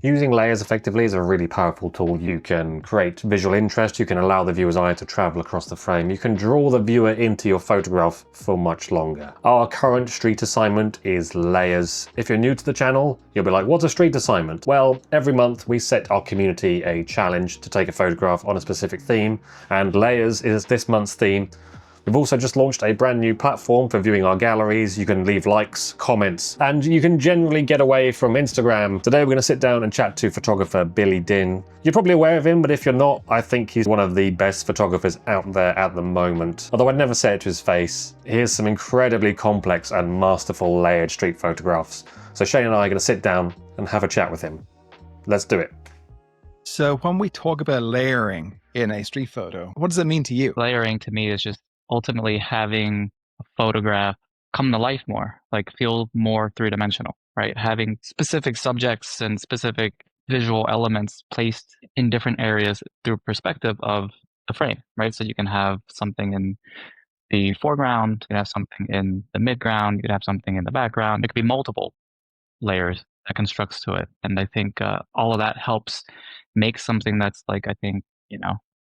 Using layers effectively is a really powerful tool. You can create visual interest, you can allow the viewer's eye to travel across the frame, you can draw the viewer into your photograph for much longer. Our current street assignment is layers. If you're new to the channel, you'll be like, what's a street assignment? Well, every month we set our community a challenge to take a photograph on a specific theme, and layers is this month's theme. We've also just launched a brand new platform for viewing our galleries. You can leave likes, comments, and you can generally get away from Instagram. Today we're going to sit down and chat to photographer Billy Dinh. You're probably aware of him, but if you're not, I think he's one of the best photographers out there at the moment. Although I'd never say it to his face, here's some incredibly complex and masterful layered street photographs. So Shane and I are going to sit down and have a chat with him. Let's do it. So when we talk about layering in a street photo, what does it mean to you? Layering to me is just ultimately having a photograph come to life more, like feel more three-dimensional, right? Having specific subjects and specific visual elements placed in different areas through perspective of the frame, right? So you can have something in the foreground, you can have something in the midground, you could have something in the background. There could be multiple layers that constructs to it. And I think all of that helps make something that's like, I think,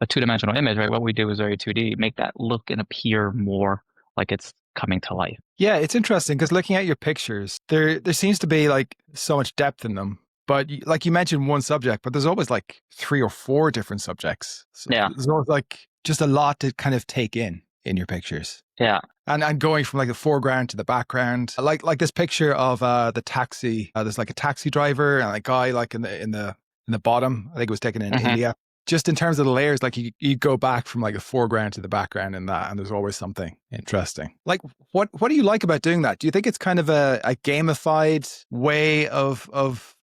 a two-dimensional image, right? What we do is very 2D, make that look and appear more like it's coming to life. Yeah, it's interesting because looking at your pictures, there seems to be like so much depth in them. But like you mentioned one subject, but there's always like 3 or 4 different subjects. So Yeah. there's always like just a lot to kind of take in your pictures. Yeah. And going from like the foreground to the background, like this picture of the taxi. There's like a taxi driver and a guy like in the bottom. I think it was taken in India. Just in terms of the layers, like you go back from like the foreground to the background in that, and there's always something interesting. Like what do you like about doing that? Do you think it's kind of a gamified way of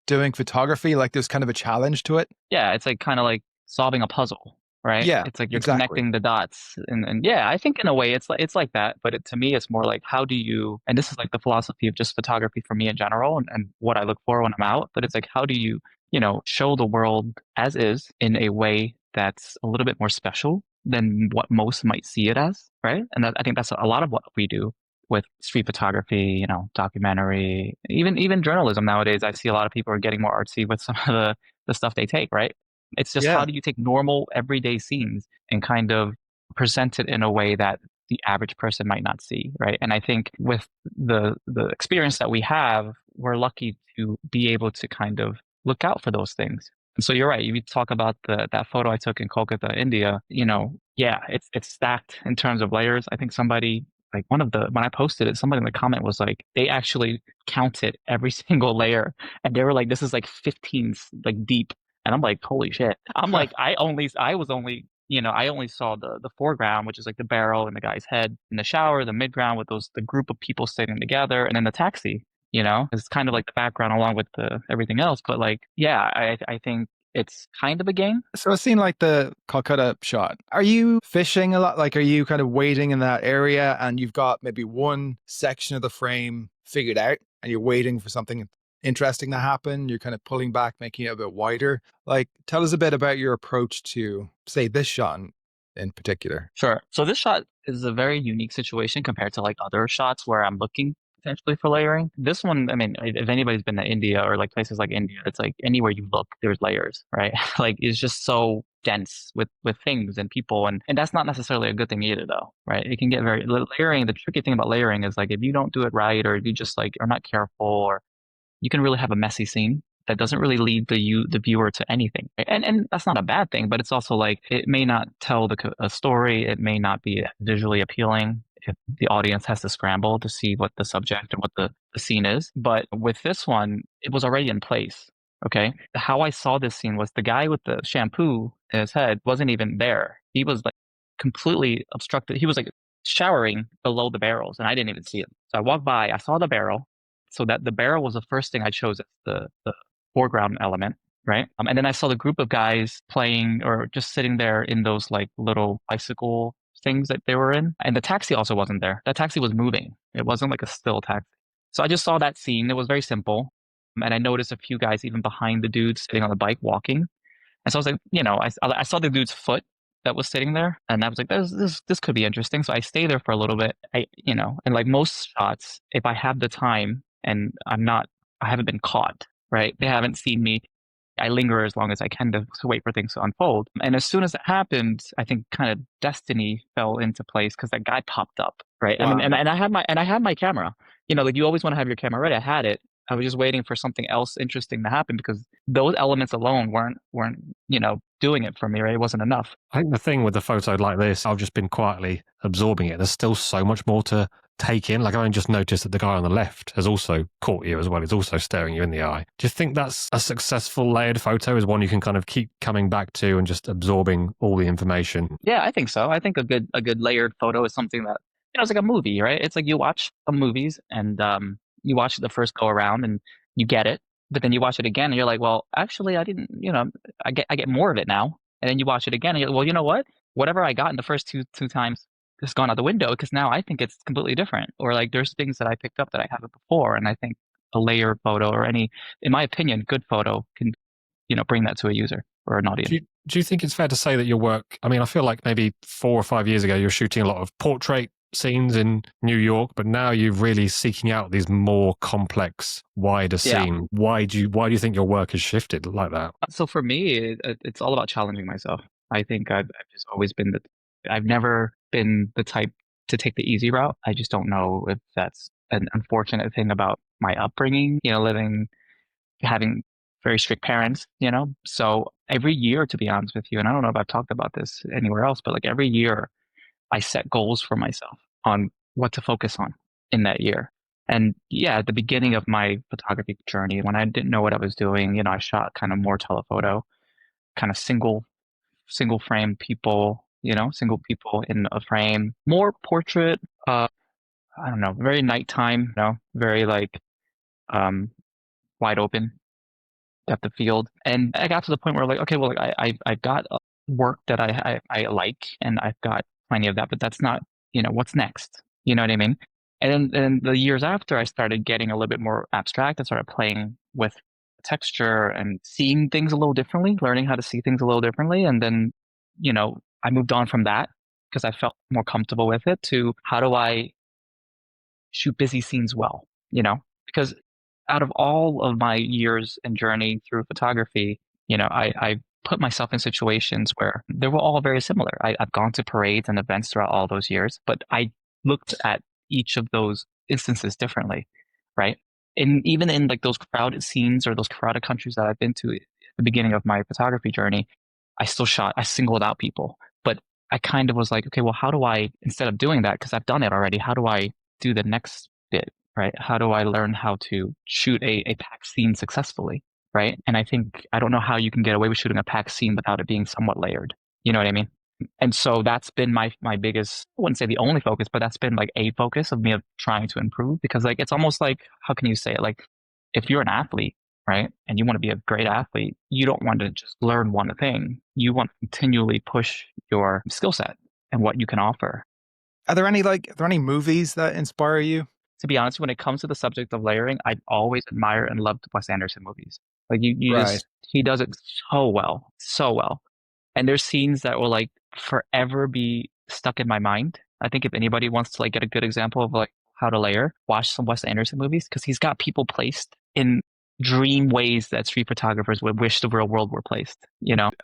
doing photography? Like there's kind of a challenge to it? Yeah, it's like kind of like solving a puzzle, right? Yeah, it's like you're exactly. connecting the dots, and yeah, I think in a way it's like that. But to me, it's more like how do you? And this is like the philosophy of just photography for me in general, and what I look for when I'm out. But it's like how do you show the world as is in a way that's a little bit more special than what most might see it as, right? And I think that's a lot of what we do with street photography, documentary, even journalism nowadays. I see a lot of people are getting more artsy with some of the stuff they take, right? It's just how do you take normal everyday scenes and kind of present it in a way that the average person might not see, right? And I think with the experience that we have, we're lucky to be able to kind of look out for those things. And so you're right. You talk about that photo I took in Kolkata, India. Yeah, it's stacked in terms of layers. I think somebody like when I posted it, somebody in the comment was like, they actually counted every single layer, and they were like, this is like 15 like deep. And I'm like, holy shit. I'm like, I only saw the foreground, which is like the barrel and the guy's head in the shower, the midground with the group of people sitting together, and then the taxi. It's kind of like the background along with everything else. But like, yeah, I think it's kind of a game. So I've seen like the Calcutta shot. Are you fishing a lot? Like, are you kind of waiting in that area and you've got maybe one section of the frame figured out and you're waiting for something interesting to happen? You're kind of pulling back, making it a bit wider. Like, tell us a bit about your approach to, say, this shot in particular. Sure. So this shot is a very unique situation compared to like other shots where I'm looking potentially for layering. This one, I mean, if anybody's been to India or like places like India, it's like anywhere you look, there's layers, right? Like it's just so dense with things and people, and that's not necessarily a good thing either, though, right? It can get very layering. The tricky thing about layering is like if you don't do it right, or if you just like are not careful, or you can really have a messy scene that doesn't really lead the viewer to anything. Right? And that's not a bad thing, but it's also like it may not tell a story. It may not be visually appealing if the audience has to scramble to see what the subject and what the scene is. But with this one, it was already in place. Okay. How I saw this scene was the guy with the shampoo in his head wasn't even there. He was like completely obstructed. He was like showering below the barrels, and I didn't even see him. So I walked by, I saw the barrel. So that the barrel was the first thing I chose as the foreground element, right? And then I saw the group of guys playing or just sitting there in those like little bicycle things that they were in. And the taxi also wasn't there. That taxi was moving. It wasn't like a still taxi. So I just saw that scene. It was very simple. And I noticed a few guys even behind the dude sitting on the bike walking. And so I was like, I saw the dude's foot that was sitting there, and I was like, this could be interesting. So I stay there for a little bit. And like most shots, if I have the time and I haven't been caught, right? They haven't seen me I linger as long as I can to wait for things to unfold. And as soon as it happened, I think kind of destiny fell into place because that guy popped up, right? I mean, Wow. and I had my camera. Like you always want to have your camera ready. I had it. I was just waiting for something else interesting to happen because those elements alone weren't doing it for me, right? It wasn't enough. I think the thing with the photo like this, I've just been quietly absorbing it. There's still so much more to take in. Like I only just noticed that the guy on the left has also caught you as well. He's also staring you in the eye. Do you think that's a successful layered photo, is one you can kind of keep coming back to and just absorbing all the information? Yeah, I think so. I think a good layered photo is something that it's like a movie, right? It's like you watch some movies and you watch it the first go around and you get it, but then you watch it again and you're like, well, actually, I didn't. I get more of it now. And then you watch it again and you're like, well, you know what? Whatever I got in the first two times has gone out the window because now I think it's completely different. Or like there's things that I picked up that I haven't before, and I think a layered photo or any, in my opinion, good photo can bring that to a user or an audience. Do you think it's fair to say that your work, I mean, I feel like maybe 4 or 5 years ago, you were shooting a lot of portrait scenes in New York, but now you're really seeking out these more complex, wider scene. Why do you think your work has shifted like that? So for me, it's all about challenging myself. I think I've just always been I've never been the type to take the easy route. I just don't know if that's an unfortunate thing about my upbringing, having very strict parents, So every year, to be honest with you, and I don't know if I've talked about this anywhere else, but like every year I set goals for myself on what to focus on in that year. And yeah, at the beginning of my photography journey, when I didn't know what I was doing, I shot kind of more telephoto, kind of single frame people, single people in a frame, more portrait, I don't know, very nighttime, very like um wide open depth of field. And I got to the point where like, okay, well, like I've got work that I like and I've got plenty of that, but that's not, what's next? You know what I mean? And then the years after I started getting a little bit more abstract, I started playing with texture and seeing things a little differently, learning how to see things a little differently. And then, I moved on from that because I felt more comfortable with it to how do I shoot busy scenes well, because out of all of my years and journey through photography, I put myself in situations where they were all very similar. I've gone to parades and events throughout all those years, but I looked at each of those instances differently, right? And even in like those crowded scenes or those crowded countries that I've been to at the beginning of my photography journey, I singled out people, but I kind of was like, okay, well, how do I, instead of doing that, because I've done it already, how do I do the next bit, right? How do I learn how to shoot a pack scene successfully, right? And I don't know how you can get away with shooting a pack scene without it being somewhat layered. You know what I mean? And so that's been my biggest, I wouldn't say the only focus, but that's been like a focus of me of trying to improve because like it's almost like, how can you say it? Like if you're an athlete, right? And you want to be a great athlete, you don't want to just learn one thing. You want to continually push your skill set and what you can offer. Are there any movies that inspire you? To be honest, when it comes to the subject of layering, I always admire and loved Wes Anderson movies. Like Right. he does it so well, so well. And there's scenes that will like forever be stuck in my mind. I think if anybody wants to like get a good example of like how to layer, watch some Wes Anderson movies because he's got people placed in dream ways that street photographers would wish the real world were placed.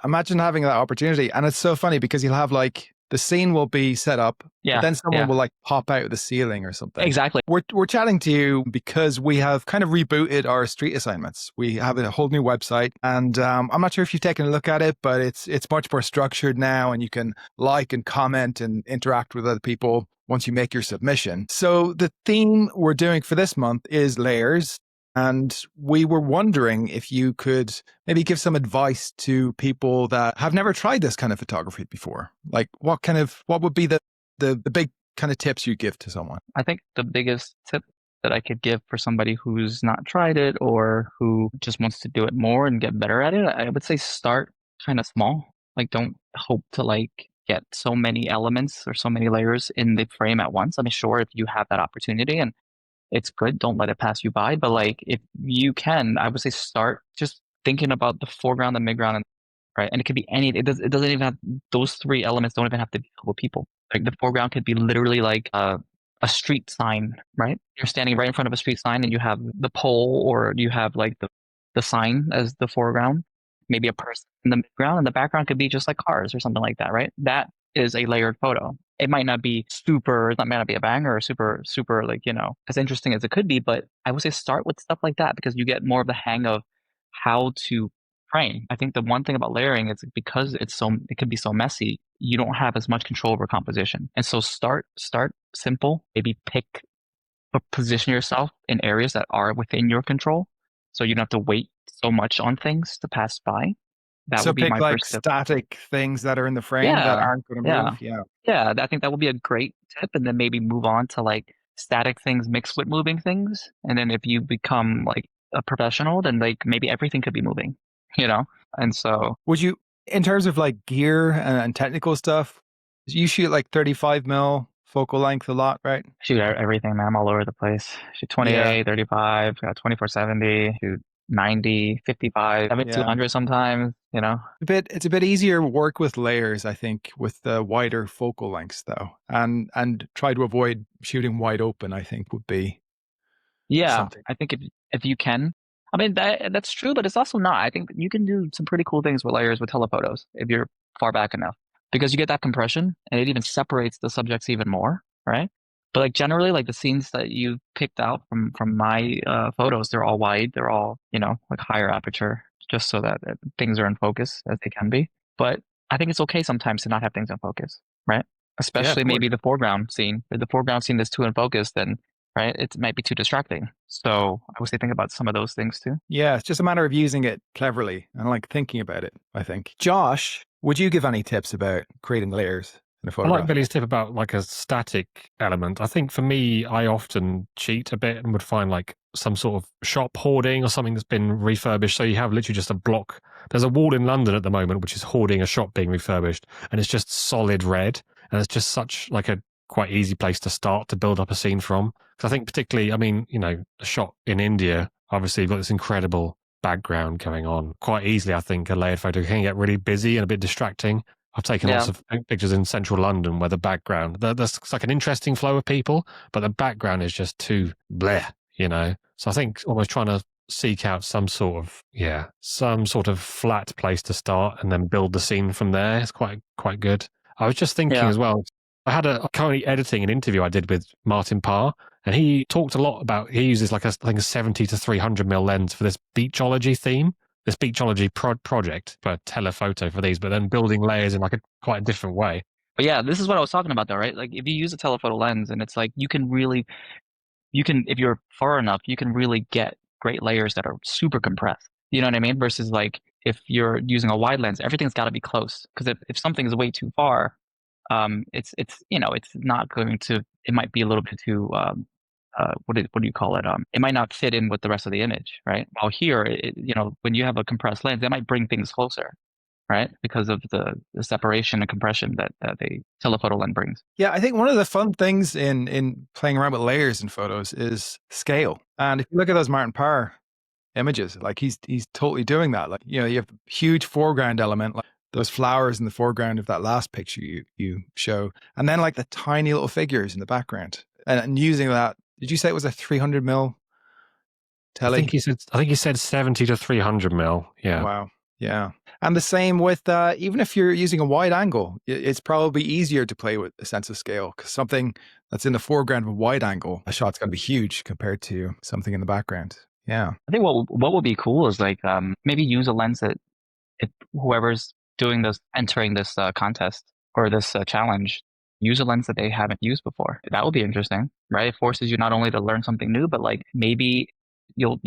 Imagine having that opportunity. And it's so funny because you'll have like the scene will be set up, but then someone will like pop out of the ceiling or something. Exactly. We're chatting to you because we have kind of rebooted our street assignments. We have a whole new website, and I'm not sure if you've taken a look at it, but it's much more structured now, and you can like and comment and interact with other people once you make your submission. So the theme we're doing for this month is layers. And we were wondering if you could maybe give some advice to people that have never tried this kind of photography before. Like what would be the big kind of tips you give to someone? I think the biggest tip that I could give for somebody who's not tried it or who just wants to do it more and get better at it, I would say start kind of small. Like don't hope to like get so many elements or so many layers in the frame at once. I mean, sure, if you have that opportunity and it's good, don't let it pass you by. But like if you can, I would say start just thinking about the foreground, the midground, and right. And it could be any. It doesn't even have those three elements. Don't even have to be with people. Like the foreground could be literally like a street sign, right? You're standing right in front of a street sign, and you have the pole, or you have like the sign as the foreground. maybe a person in the midground, and the background could be just like cars or something like that, right? That is a layered photo. It might not be super, it might not be a banger or super like, as interesting as it could be, but I would say start with stuff like that because you get more of the hang of how to frame. I think the one thing about layering is because it can be so messy, you don't have as much control over composition. And so start simple, maybe position yourself in areas that are within your control. So you don't have to wait so much on things to pass by. That So would be pick my like first tip. static things that are in the frame that Yeah. aren't going to Yeah. move. Yeah. Yeah. I think that would be a great tip. And then maybe move on to like static things mixed with moving things. And then if you become like a professional, then like maybe everything could be moving, you know? And so Would you, in terms of like gear and technical stuff, you shoot like 35 mil focal length a lot, right? shoot everything, man. I'm all over the place. Shoot Yeah. 28, 35, 2470, shoot 90, 55, Yeah. 200 sometimes, It's a bit easier work with layers, I think, with the wider focal lengths though. And try to avoid shooting wide open, I think would be Yeah, something. I think if you can, I mean that's true, but it's also not. I think you can do some pretty cool things with layers with telephotos if you're far back enough, because you get that compression and it even separates the subjects even more, right? But like generally, like the scenes that you picked out from my photos, they're all wide, they're all like higher aperture, just so that things are in focus as they can be. But I think it's okay sometimes to not have things in focus, right? Yeah, of Especially course. maybe the foreground scene. If the foreground scene is too in focus, then right? It might be too distracting. So I would say think about some of those things too. Yeah, it's just a matter of using it cleverly and like thinking about it, I think. Josh, would you give any tips about creating layers in a I like photograph? Billy's tip about like a static element. I think for me, I often cheat a bit and would find like some sort of shop hoarding or something that's been refurbished. So you have literally just a block. There's a wall in London at the moment which is hoarding a shop being refurbished, and it's just solid red, and it's just such like a quite easy place to start to build up a scene from. Because I think particularly, I mean, a shot in India, obviously you've got this incredible background going on. Quite easily, I think a layered photo can get really busy and a bit distracting. I've taken Yeah. lots of pictures in central London where the background, there's like an interesting flow of people, but the background is just too bleh, So I think almost trying to seek out some sort of flat place to start and then build the scene from there is quite good. I was just thinking Yeah. as well, I'm currently editing an interview I did with Martin Parr, and he talked a lot about, he uses like I think a 70 to 300 mil lens for this beachology theme. This beachology project for telephoto for these, but then building layers in like quite a different way. But yeah, this is what I was talking about though, right? Like if you use a telephoto lens and it's like if you're far enough, you can really get great layers that are super compressed. You know what I mean? Versus like if you're using a wide lens, everything's got to be close. Because if something is way too far, it's not going to. It might be a little bit too. What do you call it? It might not fit in with the rest of the image, right? While here, when you have a compressed lens, it might bring things closer, right? Because of the separation and compression that a telephoto lens brings. Yeah, I think one of the fun things in playing around with layers in photos is scale. And if you look at those Martin Parr images, like he's totally doing that. Like, you have a huge foreground element, like those flowers in the foreground of that last picture you show, and then like the tiny little figures in the background. And using that, did you say it was a 300 mil tele? I think he said 70 to 300 mil. Yeah. Wow. Yeah. And the same with even if you're using a wide angle, it's probably easier to play with a sense of scale because something that's in the foreground of a wide angle, a shot's going to be huge compared to something in the background. Yeah. I think what would be cool is like maybe use a lens that if whoever's entering this contest or this challenge, use a lens that they haven't used before. That would be interesting, right? It forces you not only to learn something new, but like maybe you'll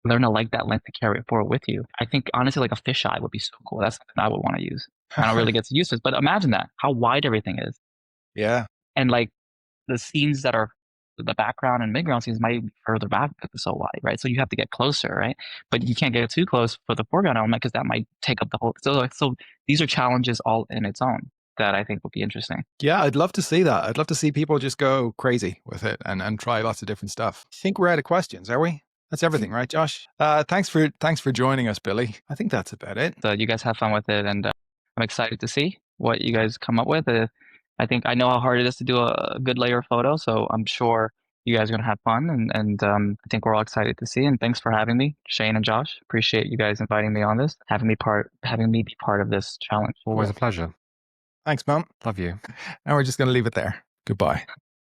learn to like that lens to carry it forward with you. I think honestly, like a fisheye would be so cool. That's something I would want to use. I don't really get to use this, but imagine that how wide everything is, Yeah. and like the scenes that are the background and midground scenes might be further back because it's so wide, right? So you have to get closer, right? But you can't get too close for the foreground element because that might take up the whole. So these are challenges all in its own that I think would be interesting. Yeah, I'd love to see that. I'd love to see people just go crazy with it and try lots of different stuff. I think we're out of questions, are we? That's everything, right, Josh? Thanks for joining us, Billy. I think that's about it. So you guys have fun with it, and I'm excited to see what you guys come up with. I know how hard it is to do a good layer photo, so I'm sure you guys are gonna have fun, and I think we're all excited to see. And thanks for having me, Shane and Josh. Appreciate you guys inviting me on this, having me be part of this challenge. Always a pleasure. Thanks, man. Love you. And we're just going to leave it there. Goodbye.